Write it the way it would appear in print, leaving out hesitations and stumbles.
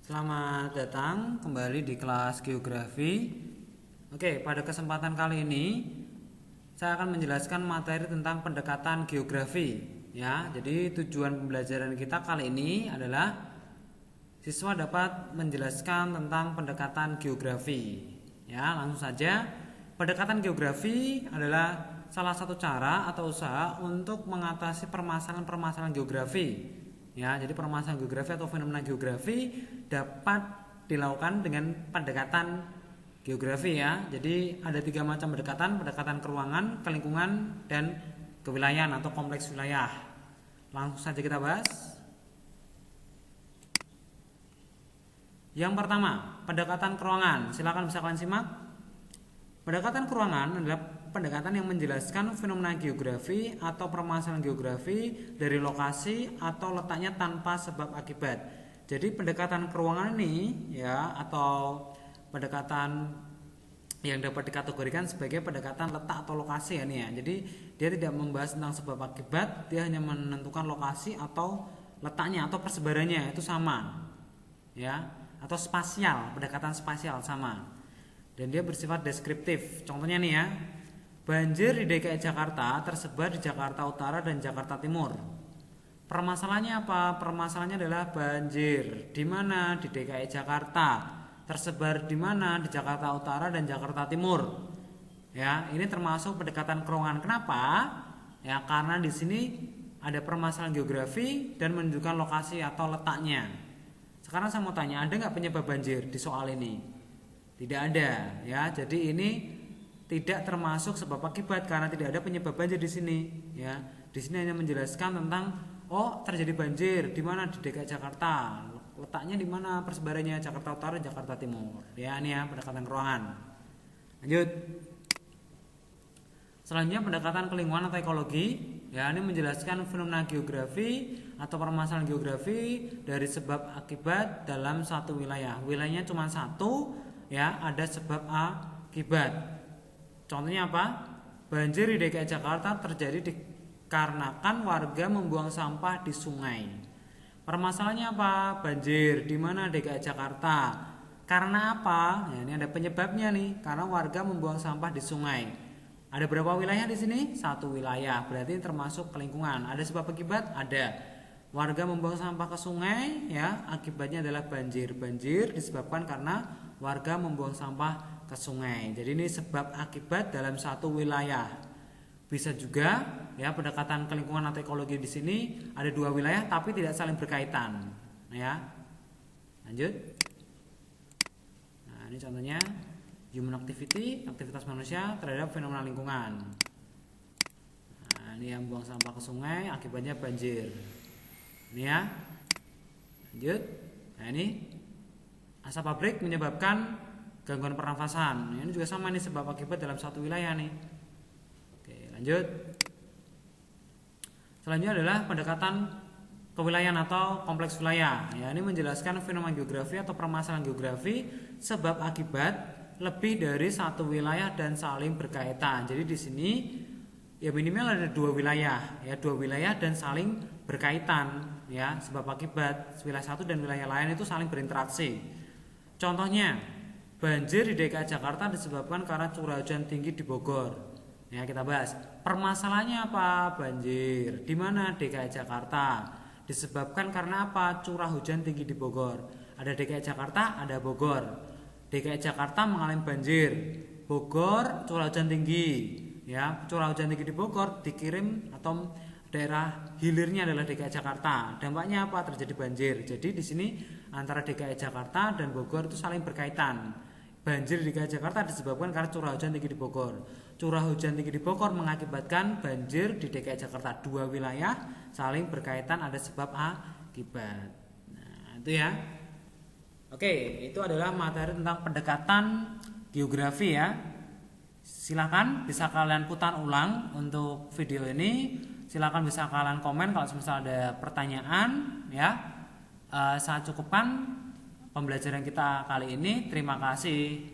Selamat datang kembali di kelas geografi. Oke, pada kesempatan kali ini saya akan menjelaskan materi tentang pendekatan geografi ya. Jadi tujuan pembelajaran kita kali ini adalah siswa dapat menjelaskan tentang pendekatan geografi. Ya, langsung saja. Pendekatan geografi adalah salah satu cara atau usaha untuk mengatasi permasalahan-permasalahan geografi. Ya, jadi permasalahan geografi atau fenomena geografi dapat dilakukan dengan pendekatan geografi ya. Jadi ada 3 macam pendekatan: pendekatan ke ruangan, ke lingkungan, dan kewilayahan atau kompleks wilayah. Langsung saja kita bahas. Yang pertama, pendekatan ke ruangan. Silakan bisa kalian simak. Pendekatan ke ruangan adalah pendekatan yang menjelaskan fenomena geografi atau permasalahan geografi dari lokasi atau letaknya tanpa sebab akibat. Jadi pendekatan ke ruangan ini ya, atau pendekatan yang dapat dikategorikan sebagai pendekatan letak atau lokasi ya nih ya. Jadi dia tidak membahas tentang sebab akibat, dia hanya menentukan lokasi atau letaknya atau persebarannya itu sama. Ya, atau spasial, pendekatan spasial sama. Dan dia bersifat deskriptif. Contohnya nih ya. Banjir di DKI Jakarta tersebar di Jakarta Utara dan Jakarta Timur. Permasalahannya apa? Permasalahannya adalah banjir. Di mana? Di DKI Jakarta. Tersebar di mana? Di Jakarta Utara dan Jakarta Timur. Ya, ini termasuk pendekatan ke ruangan. Kenapa? Ya, karena di sini ada permasalahan geografi dan menunjukkan lokasi atau letaknya. Sekarang saya mau tanya, ada nggak penyebab banjir di soal ini? Tidak ada, ya. Jadi ini tidak termasuk sebab akibat karena tidak ada penyebab banjir di sini ya. Di sini hanya menjelaskan tentang terjadi banjir di mana, di DKI Jakarta. Letaknya di mana, persebarannya Jakarta Utara, Jakarta Timur. Ya, ini ya pendekatan ke ruangan. Lanjut. Selanjutnya pendekatan ke lingkungan atau ekologi. Ya, ini menjelaskan fenomena geografi atau permasalahan geografi dari sebab akibat dalam satu wilayah. Wilayahnya cuma satu ya, ada sebab akibat. Contohnya apa? Banjir di DKI Jakarta terjadi dikarenakan warga membuang sampah di sungai. Permasalahannya apa? Banjir di mana? DKI Jakarta. Karena apa? Ya, ini ada penyebabnya nih. Karena warga membuang sampah di sungai. Ada berapa wilayah di sini? 1 wilayah. Berarti ini termasuk ke lingkungan. Ada sebab akibat? Ada. Warga membuang sampah ke sungai, ya, akibatnya adalah banjir. Banjir disebabkan karena warga membuang sampah ke sungai. Jadi ini sebab akibat dalam satu wilayah. Bisa juga ya pendekatan ke lingkungan atau ekologi di sini ada 2 wilayah tapi tidak saling berkaitan. Ya. Lanjut. Nah, ini contohnya human activity, aktivitas manusia terhadap fenomena lingkungan. Nah, ini yang buang sampah ke sungai akibatnya banjir. Ini ya. Lanjut. Nah, ini asap pabrik menyebabkan gangguan pernafasan. Ini juga sama nih sebab akibat dalam satu wilayah nih. Oke, lanjut. Selanjutnya adalah pendekatan kewilayahan atau kompleks wilayah. Ya, ini menjelaskan fenomena geografi atau permasalahan geografi sebab akibat lebih dari satu wilayah dan saling berkaitan. Jadi di sini ya minimal ada 2 wilayah, ya 2 wilayah dan saling berkaitan, ya sebab akibat wilayah satu dan wilayah lain itu saling berinteraksi. Contohnya banjir di DKI Jakarta disebabkan karena curah hujan tinggi di Bogor. Ya, kita bahas. Permasalahannya apa? Banjir. Di mana? DKI Jakarta. Disebabkan karena apa? Curah hujan tinggi di Bogor. Ada DKI Jakarta, ada Bogor. DKI Jakarta mengalami banjir. Bogor curah hujan tinggi. Ya, curah hujan tinggi di Bogor dikirim atau daerah hilirnya adalah DKI Jakarta. Dampaknya apa? Terjadi banjir. Jadi di sini antara DKI Jakarta dan Bogor itu saling berkaitan. Banjir di DKI Jakarta disebabkan karena curah hujan tinggi di Bogor. Curah hujan tinggi di Bogor mengakibatkan banjir di DKI Jakarta. 2 wilayah saling berkaitan, ada sebab akibat. Nah, itu ya. Oke, itu adalah materi tentang pendekatan geografi ya. Silakan bisa kalian putar ulang untuk video ini. Silakan bisa kalian komen kalau misalnya ada pertanyaan ya. Saya cukupkan pembelajaran kita kali ini. Terima kasih.